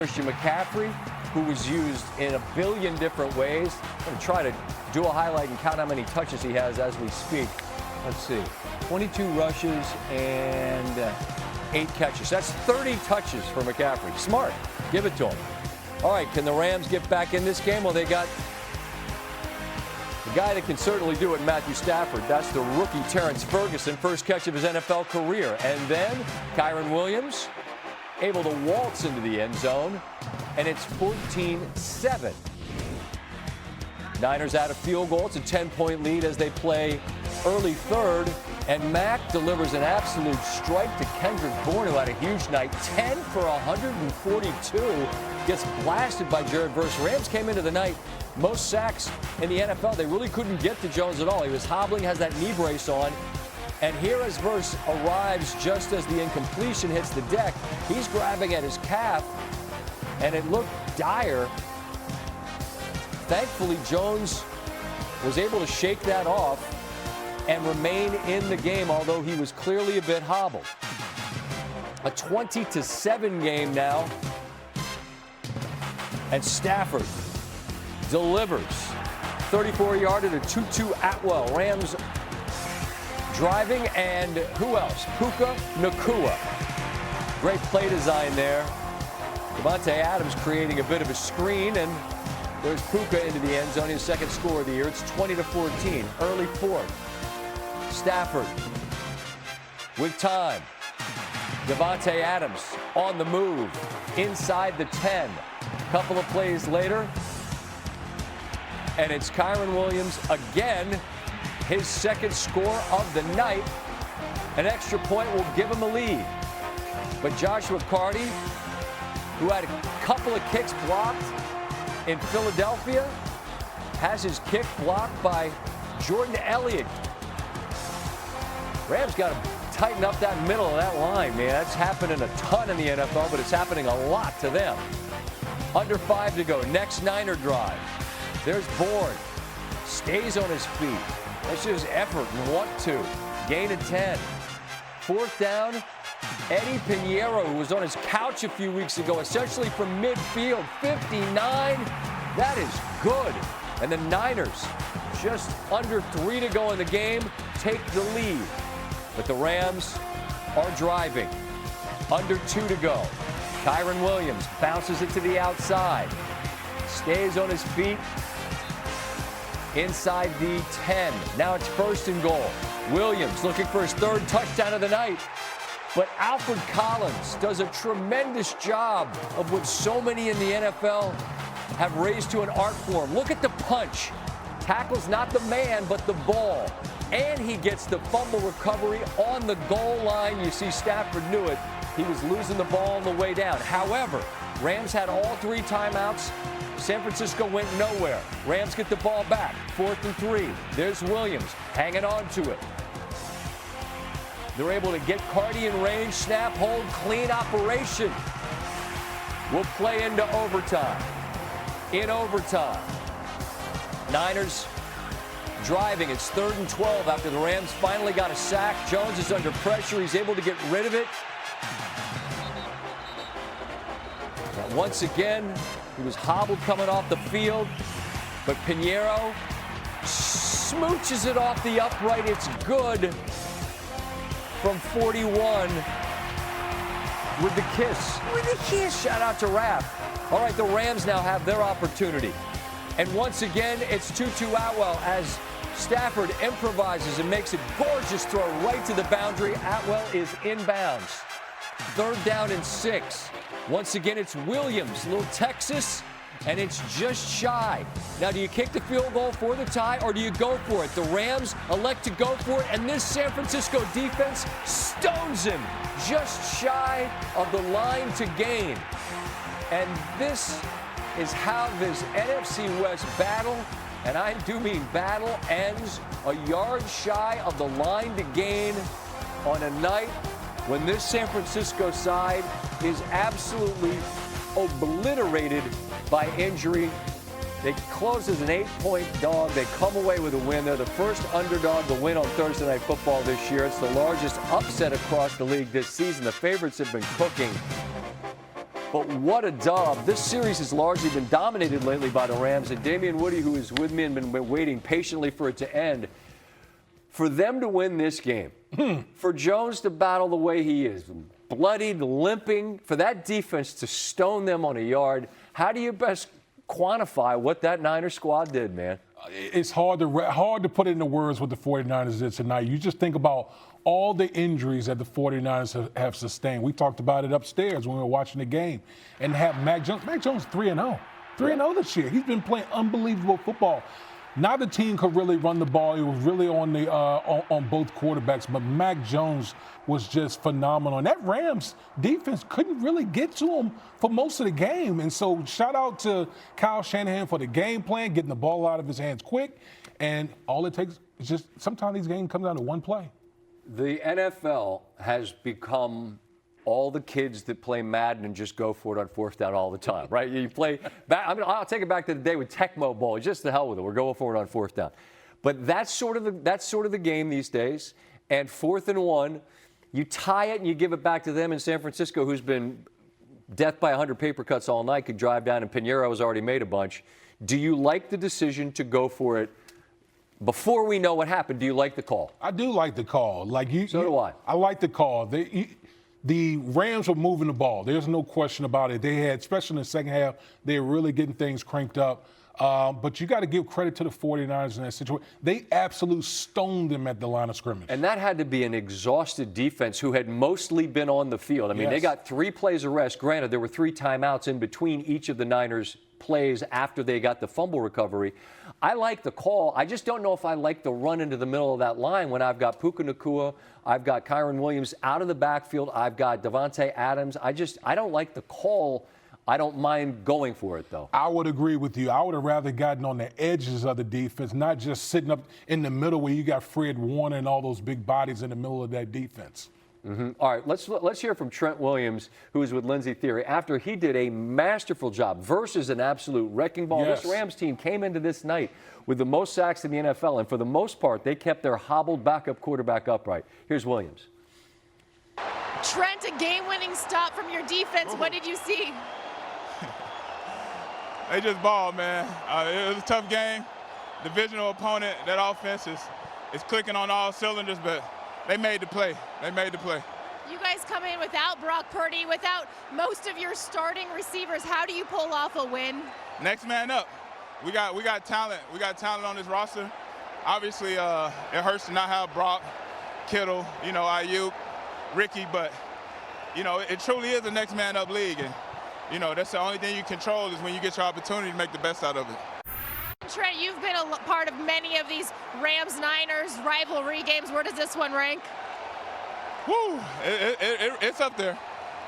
Christian McCaffrey, who was used in a billion different ways. I'm going to try to do a highlight and count how many touches he has as we speak. Let's see. 22 rushes and 8 catches. That's 30 touches for McCaffrey. Smart. Give it to him. All right, can the Rams get back in this game? Well, they got the guy that can certainly do it, Matthew Stafford. That's the rookie Terrence Ferguson, first catch of his NFL career. And then Kyren Williams able to waltz into the end zone, and it's 14-7. Niners out a field goal. It's a 10-point lead as they play early third, and Mack delivers an absolute strike to Kendrick Bourne, who had a huge night. 10 for 142. Gets blasted by Jared Verse. Rams came into the night most sacks in the NFL. They really couldn't get to Jones at all. He was hobbling, has that knee brace on. And here as Verse arrives just as the incompletion hits the deck, he's grabbing at his calf, and it looked dire. Thankfully, Jones was able to shake that off and remain in the game, although he was clearly a bit hobbled. A 20-7 game now. And Stafford delivers. 34-yarder to Tutu Atwell. Rams driving, and who else? Puka Nacua. Great play design there. Davante Adams creating a bit of a screen, and there's Puka into the end zone, his second score of the year. It's 20-14, early fourth. Stafford with time. Davante Adams on the move inside the 10. Couple of plays later, and it's Kyren Williams again, his second score of the night. An extra point will give him a lead. But Joshua Carty, who had a couple of kicks blocked in Philadelphia, has his kick blocked by Jordan Elliott. Rams got to tighten up that middle of that line, man. That's happening a ton in the NFL, but it's happening a lot to them. Under 5 to go. Next Niner drive. There's Bourne. Stays on his feet. That's just effort and want to. Gain of 10. Fourth down. Eddie Pinheiro, who was on his couch a few weeks ago, essentially from midfield. 59. That is good. And the Niners, just under 3 to go in the game, take the lead. But the Rams are driving. Under 2 to go. Kyren Williams bounces it to the outside. Stays on his feet inside the 10. Now it's first and goal. Williams looking for his third touchdown of the night. But Alfred Collins does a tremendous job of what so many in the NFL have raised to an art form. Look at the punch. Tackles not the man, but the ball. And he gets the fumble recovery on the goal line. You see Stafford knew it. He was losing the ball on the way down. However, Rams had all 3 timeouts. San Francisco went nowhere. Rams get the ball back. 4th and 3. There's Williams hanging on to it. They're able to get Carty in range. Snap, hold, clean operation. We'll play into overtime. In overtime. Niners driving. It's 3rd and 12 after the Rams finally got a sack. Jones is under pressure. He's able to get rid of it. And once again, he was hobbled coming off the field, but Pinheiro smooches it off the upright. It's good from 41 with the kiss. With the kiss. Shout out to Raph. All right, the Rams now have their opportunity. And once again, it's Tutu Atwell as Stafford improvises and makes a gorgeous throw right to the boundary. Atwell is inbounds. 3rd down and 6. Once again, it's Williams, little Texas, and it's just shy. Now, do you kick the field goal for the tie, or do you go for it? The Rams elect to go for it, and this San Francisco defense stones him just shy of the line to gain. And this is how this NFC West battle, and I do mean battle, ends a yard shy of the line to gain on a night when this San Francisco side is absolutely obliterated by injury. They close as an 8-point dog. They come away with a win. They're the first underdog to win on Thursday Night Football this year. It's the largest upset across the league this season. The favorites have been cooking. But what a dub. This series has largely been dominated lately by the Rams. And Damian Woody, who is with me and been waiting patiently for it to end, for them to win this game, for Jones to battle the way he is, bloodied, limping, for that defense to stone them on a yard, how do you best quantify what that Niner squad did, man? It's hard to put it into words what the 49ers did tonight. You just think about all the injuries that the 49ers have sustained. We talked about it upstairs when we were watching the game. And have Mac Jones 3-0. 3-0 this year. He's been playing unbelievable football. Neither team could really run the ball. It was really on both quarterbacks. But Mac Jones was just phenomenal. And that Rams defense couldn't really get to him for most of the game. And so shout out to Kyle Shanahan for the game plan, getting the ball out of his hands quick. And all it takes is just sometimes these games come down to one play. The NFL has become all the kids that play Madden and just go for it on fourth down all the time, right? You play back, I mean, I'll take it back to the day with Tecmo Bowl. Just the hell with it. We're going for it on fourth down. But that's sort of the game these days. And 4th and 1, you tie it and you give it back to them in San Francisco, who's been death by 100 paper cuts all night, could drive down, and Pinheiro has already made a bunch. Do you like the decision to go for it? Before we know what happened, do you like the call? I do like the call. So do I. I like the call. The Rams were moving the ball. There's no question about it. They had, especially in the second half, they were really getting things cranked up. But you got to give credit to the 49ers in that situation. They absolutely stoned them at the line of scrimmage. And that had to be an exhausted defense who had mostly been on the field. I mean, They got 3 plays of rest. Granted, there were 3 timeouts in between each of the Niners' plays after they got the fumble recovery. I like the call. I just don't know if I like the run into the middle of that line when I've got Puka Nacua, I've got Kyron Williams out of the backfield, I've got Devontae Adams. I don't like the call. I don't mind going for it, though. I would agree with you. I would have rather gotten on the edges of the defense, not just sitting up in the middle where you got Fred Warner and all those big bodies in the middle of that defense. Mm-hmm. All right, let's hear from Trent Williams, who is with Lindsey Theory, after he did a masterful job versus an absolute wrecking ball. Yes. This Rams team came into this night with the most sacks in the NFL, and for the most part, they kept their hobbled backup quarterback upright. Here's Williams. Trent, a game-winning stop from your defense. What did you see? They just balled, man. It was a tough game. Divisional opponent, that offense is clicking on all cylinders, but they made the play. You guys come in without Brock Purdy, without most of your starting receivers. How do you pull off a win? Next man up. We got talent. We got talent on this roster. Obviously, it hurts to not have Brock, Kittle, Ayuk, Ricky, but it truly is a next man up league, and that's the only thing you control is when you get your opportunity to make the best out of it. Trent, you've been a part of many of these Rams-Niners rivalry games. Where does this one rank? Woo! It's up there.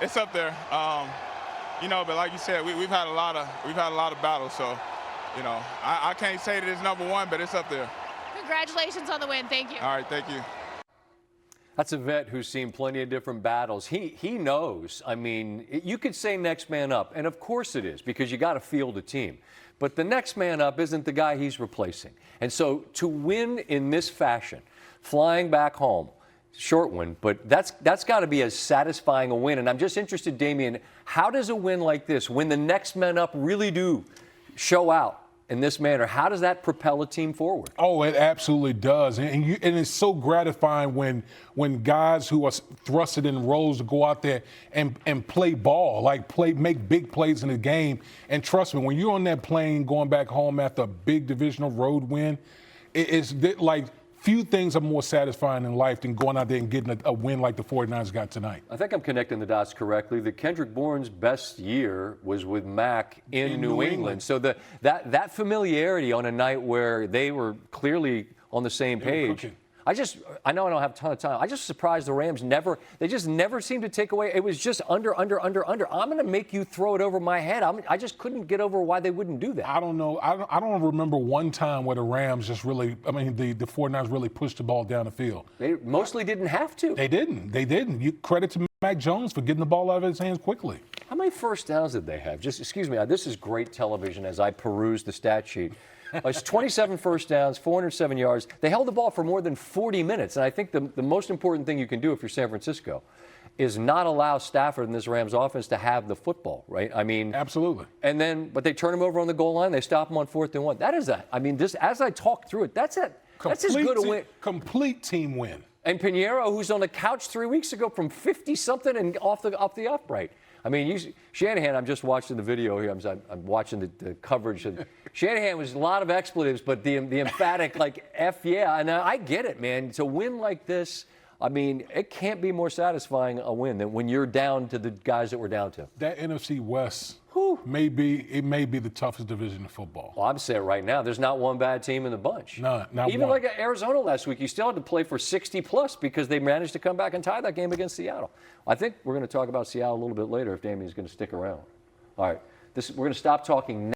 It's up there. But like you said, we've had a lot of battles. So, I can't say that it's number one, but it's up there. Congratulations on the win. Thank you. All right, thank you. That's a vet who's seen plenty of different battles. He knows. I mean, you could say next man up, and of course it is, because you got to field a team. But the next man up isn't the guy he's replacing. And so to win in this fashion, flying back home, short win, but that's got to be as satisfying a win. And I'm just interested, Damian, how does a win like this, when the next men up really do show out in this manner, how does that propel a team forward? Oh, it absolutely does. And it's so gratifying when guys who are thrusted in roles to go out there and play ball, make big plays in the game. And trust me, when you're on that plane going back home after a big divisional road win, it's like few things are more satisfying in life than going out there and getting a win like the 49ers got tonight. I think I'm connecting the dots correctly. The Kendrick Bourne's best year was with Mac in New England. So that familiarity on a night where they were clearly on the same page. I know I don't have a ton of time. I just surprised the Rams they just never seemed to take away. It was just under. I'm going to make you throw it over my head. I just couldn't get over why they wouldn't do that. I don't know. I don't remember one time where the Rams the 49ers really pushed the ball down the field. They mostly didn't have to. They didn't. You credit to Mac Jones for getting the ball out of his hands quickly. How many first downs did they have? Excuse me, this is great television as I peruse the stat sheet. It's 27 first downs, 407 yards. They held the ball for more than 40 minutes. And I think the most important thing you can do if you're San Francisco is not allow Stafford and this Rams offense to have the football, right? I mean, absolutely. And then, but they turn him over on the goal line. They stop him on 4th and 1. That is a. I mean, this as I talk through it, that's it. That's as good a win. Complete team win. And Pinheiro, who's on the couch 3 weeks ago from 50-something and off the upright. I mean, Shanahan, I'm just watching the video here. I'm watching the coverage. And Shanahan was a lot of expletives, but the emphatic, like, F yeah. And I get it, man. To win like this, I mean, it can't be more satisfying a win than when you're down to the guys that we're down to. That NFC West may be the toughest division in football. Well, I'm saying right now, there's not one bad team in the bunch. Not Even one. like Arizona last week, you still had to play for 60-plus because they managed to come back and tie that game against Seattle. I think we're going to talk about Seattle a little bit later if Damian's going to stick around. All right, we're going to stop talking now.